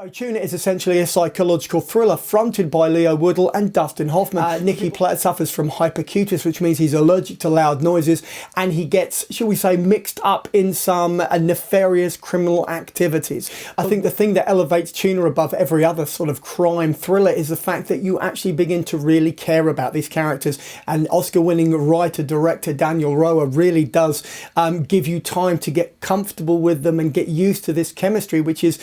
So Tuna is essentially a psychological thriller fronted by Leo Woodle and Dustin Hoffman. Nicky suffers from hypercutis, which means he's allergic to loud noises, and he gets, shall we say, mixed up in some nefarious criminal activities. I think the thing that elevates Tuna above every other sort of crime thriller is the fact that you actually begin to really care about these characters, and Oscar-winning writer-director Daniel Roher really does give you time to get comfortable with them and get used to this chemistry, which is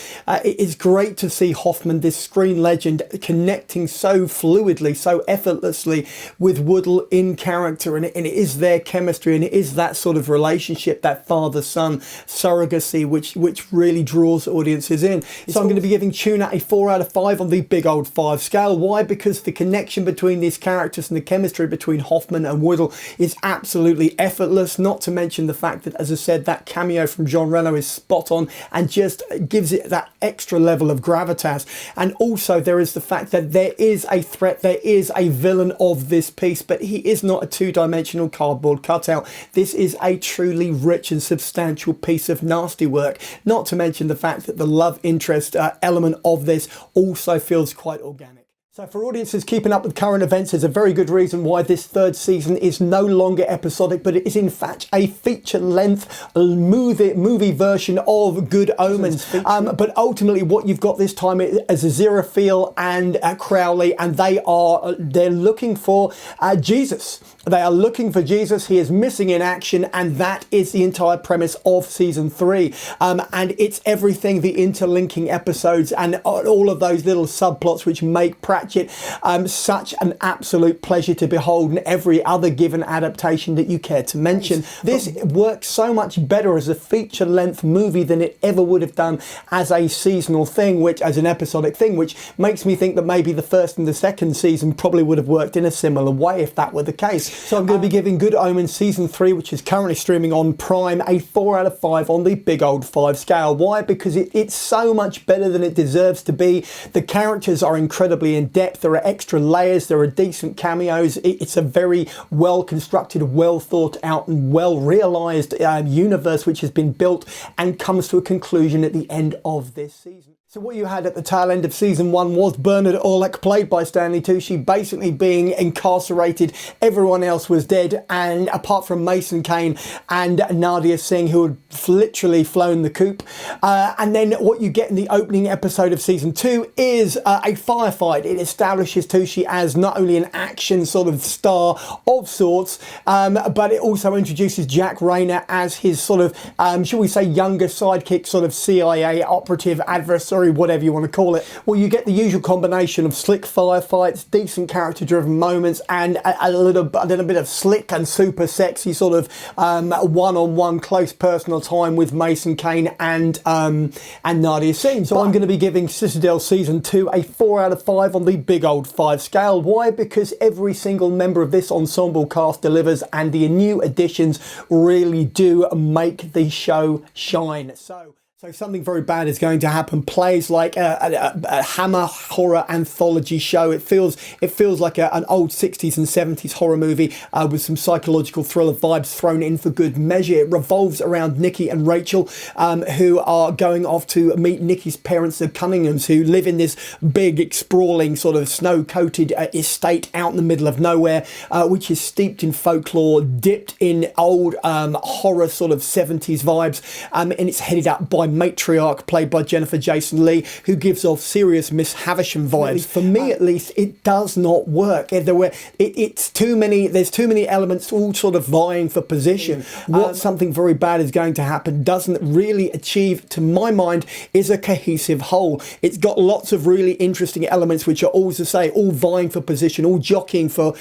great to see Hoffman, this screen legend, connecting so fluidly, so effortlessly with Woodle in character, and it is their chemistry, and it is that sort of relationship, that father-son surrogacy, which really draws audiences in. So I'm going to be giving Tuna a 4 out of 5 on the big old 5 scale. Why? Because the connection between these characters and the chemistry between Hoffman and Woodle is absolutely effortless, not to mention the fact that, as I said, that cameo from John Reno is spot on and just gives it that extra level of gravitas. And also there is the fact that there is a threat, there is a villain of this piece, but he is not a two-dimensional cardboard cutout. This is a truly rich and substantial piece of nasty work, not to mention the fact that the love interest element of this also feels quite organic. So for audiences keeping up with current events, there's a very good reason why this third season is no longer episodic, but it is in fact a feature-length movie version of Good Omens. But ultimately what you've got this time is Aziraphale and Crowley, and they're looking for Jesus. They are looking for Jesus. He is missing in action, and that is the entire premise of season 3. And it's everything, the interlinking episodes and all of those little subplots which make Pratchett such an absolute pleasure to behold, and every other given adaptation that you care to mention. This works so much better as a feature-length movie than it ever would have done as a seasonal thing, as an episodic thing, which makes me think that maybe the first and the second season probably would have worked in a similar way if that were the case. So I'm going to be giving Good Omens season 3, which is currently streaming on Prime, a 4 out of 5 on the big old 5 scale. Why? Because it's so much better than it deserves to be. The characters are incredibly in depth, there are extra layers, there are decent cameos. It's a very well constructed, well thought out and well realised universe which has been built and comes to a conclusion at the end of this season. So what you had at the tail end of season 1 was Bernard Orlick, played by Stanley Tucci, basically being incarcerated. Everyone else was dead, and apart from Mason Kane and Nadia Singh, who had literally flown the coop. And then what you get in the opening episode of season 2 is a firefight. It establishes Tucci as not only an action sort of star of sorts, but it also introduces Jack Rayner as his sort of, shall we say, younger sidekick, sort of CIA operative adversary, whatever you want to call it. Well, you get the usual combination of slick firefights, decent character-driven moments, and a little bit of slick and super sexy sort of one-on-one close personal time with Mason Kane and Nadia Singh. So I'm going to be giving Citadel season 2 a 4 out of 5 on the big old 5 scale. Why? Because every single member of this ensemble cast delivers, and the new additions really do make the show shine. So something very bad is going to happen. Plays like a Hammer horror anthology show. It feels like an old 60s and 70s horror movie with some psychological thriller vibes thrown in for good measure. It revolves around Nicky and Rachel, who are going off to meet Nicky's parents, the Cunninghams, who live in this big, sprawling, sort of snow-coated estate out in the middle of nowhere, which is steeped in folklore, dipped in old horror sort of 70s vibes, and it's headed up by matriarch played by Jennifer Jason Leigh, who gives off serious Miss Havisham vibes. For me, at least, it does not work. It's too many. There's too many elements all sort of vying for position. What something very bad is going to happen doesn't really achieve, to my mind, is a cohesive whole. It's got lots of really interesting elements which are all, as I say, all vying for position, all jockeying for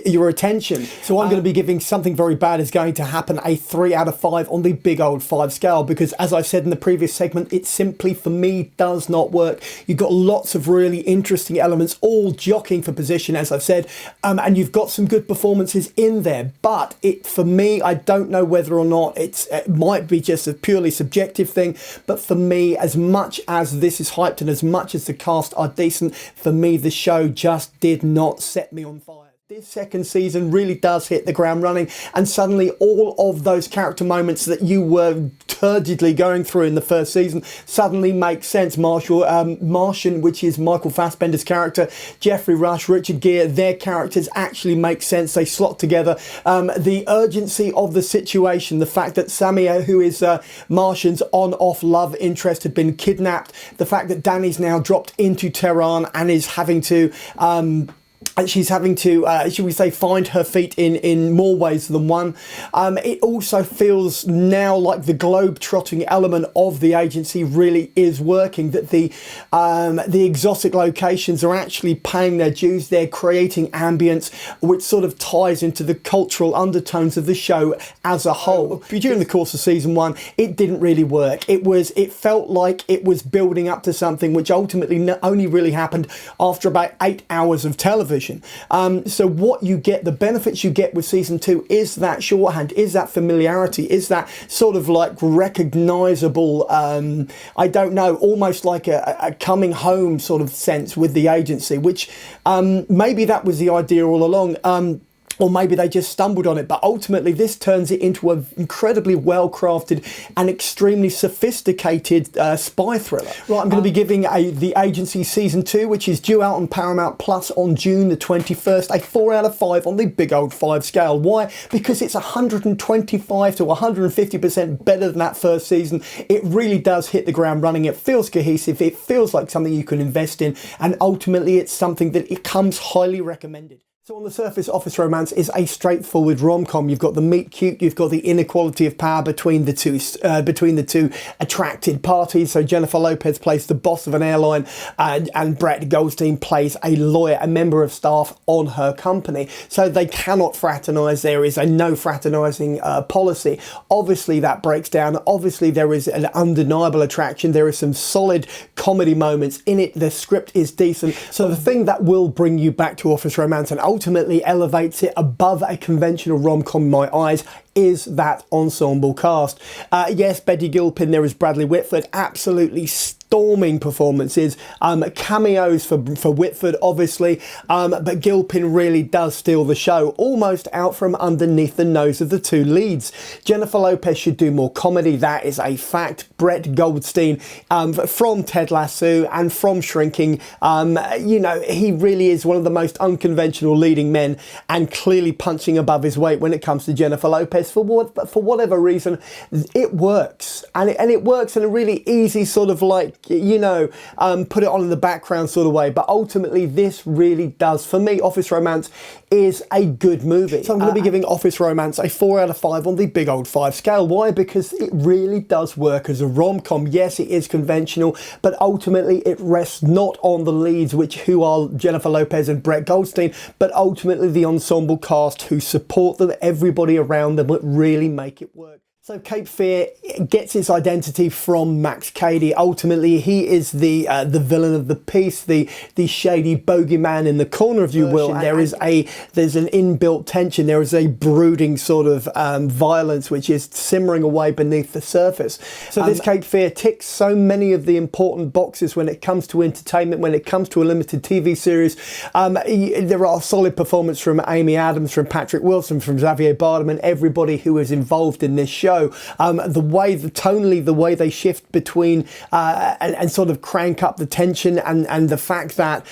your attention. So I'm going to be giving Something Very Bad Is Going to Happen a 3 out of 5 on the big old 5 scale, because, as I said in the previous segment, it simply, for me, does not work. You've got lots of really interesting elements, all jockeying for position, as I've said, and you've got some good performances in there, but for me, I don't know whether or not it might be just a purely subjective thing, but for me, as much as this is hyped and as much as the cast are decent, for me, the show just did not set me on fire. This second season really does hit the ground running, and suddenly all of those character moments that you were turgidly going through in the first season suddenly make sense. Martian, which is Michael Fassbender's character, Jeffrey Rush, Richard Gere, their characters actually make sense. They slot together. The urgency of the situation, the fact that Samia, who is Martian's on-off love interest, had been kidnapped, the fact that Danny's now dropped into Tehran and is having to she's having to, should we say, find her feet in more ways than one. It also feels now like the globe-trotting element of the agency really is working, that the exotic locations are actually paying their dues. They're creating ambience, which sort of ties into the cultural undertones of the show as a whole. During the course of season one, it didn't really work. It felt like it was building up to something which ultimately only really happened after about 8 hours of television. So what you get, the benefits you get with season two, is that shorthand, is that familiarity, is that sort of like recognisable, I don't know, almost like a coming home sort of sense with the agency, which maybe that was the idea all along. Or maybe they just stumbled on it, but ultimately this turns it into an incredibly well-crafted and extremely sophisticated spy thriller. Right, I'm going to be giving The Agency Season 2, which is due out on Paramount Plus on June the 21st, a 4 out of 5 on the big old 5 scale. Why? Because it's 125 to 150% better than that first season. It really does hit the ground running. It feels cohesive. It feels like something you can invest in, and ultimately it's something that it comes highly recommended. So on the surface, Office Romance is a straightforward rom-com. You've got the meet cute, you've got the inequality of power between the two attracted parties. So Jennifer Lopez plays the boss of an airline, and Brett Goldstein plays a lawyer, a member of staff on her company. So they cannot fraternise. There is a no fraternising policy. Obviously that breaks down. Obviously there is an undeniable attraction. There are some solid comedy moments in it. The script is decent. So the thing that will bring you back to Office Romance and ultimately elevates it above a conventional rom-com in my eyes is that ensemble cast. Yes, Betty Gilpin, there is Bradley Whitford, absolutely storming performances, cameos for Whitford obviously, but Gilpin really does steal the show, almost out from underneath the nose of the two leads. Jennifer Lopez should do more comedy, that is a fact. Brett Goldstein, from Ted Lasso and from Shrinking, you know, he really is one of the most unconventional leading men, and clearly punching above his weight when it comes to Jennifer Lopez. For whatever reason, it works, and it works in a really easy sort of like, you know, put it on in the background sort of way. But ultimately, this really does, for me, Office Romance is a good movie. So I'm going to be giving Office Romance a 4 out of 5 on the big old 5 scale. Why? Because it really does work as a rom-com. Yes, it is conventional, but ultimately it rests not on the leads, who are Jennifer Lopez and Brett Goldstein, but ultimately the ensemble cast who support them, everybody around them, that really make it work. So Cape Fear gets its identity from Max Cady. Ultimately, he is the villain of the piece, the shady bogeyman in the corner, if you will. And there's an inbuilt tension. There is a brooding sort of violence which is simmering away beneath the surface. So this Cape Fear ticks so many of the important boxes when it comes to entertainment, when it comes to a limited TV series. There are solid performances from Amy Adams, from Patrick Wilson, from Xavier Bardem, and everybody who is involved in this show. Tonally, the way they shift between and sort of crank up the tension, and the fact that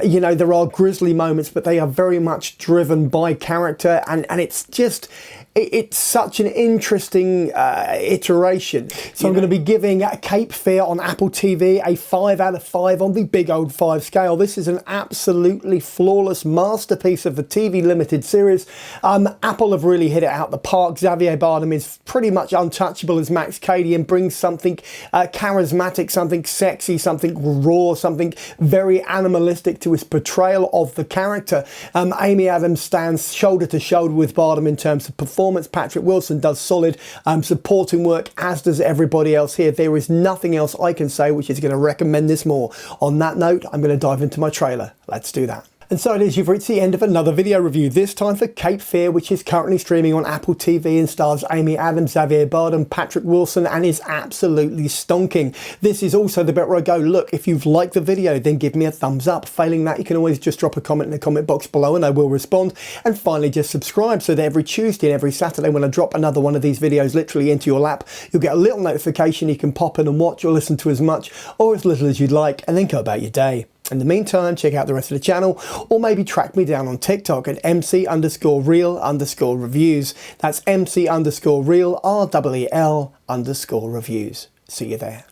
you know, there are grisly moments, but they are very much driven by character, and it's just, it's such an interesting iteration. So I'm going to be giving Cape Fear on Apple TV a 5 out of 5 on the big old 5 scale. This is an absolutely flawless masterpiece of a TV limited series. Apple have really hit it out the park. Xavier Bardem is pretty much untouchable as Max Cady, and brings something charismatic, something sexy, something raw, something very animalistic to his portrayal of the character. Amy Adams stands shoulder to shoulder with Bardem in terms of performance. Patrick Wilson does solid supporting work, as does everybody else here. There is nothing else I can say which is going to recommend this more. On that note, I'm going to dive into my trailer. Let's do that. And so it is, you've reached the end of another video review, this time for Cape Fear, which is currently streaming on Apple TV and stars Amy Adams, Xavier Bardem, Patrick Wilson, and is absolutely stonking. This is also the bit where I go, look, if you've liked the video, then give me a thumbs up. Failing that, you can always just drop a comment in the comment box below and I will respond. And finally, just subscribe so that every Tuesday and every Saturday when I drop another one of these videos literally into your lap, you'll get a little notification. You can pop in and watch or listen to as much or as little as you'd like, and then go about your day. In the meantime, check out the rest of the channel, or maybe track me down on TikTok at MC_Reel_Reviews. That's MC_Reel, REEL_Reviews. See you there.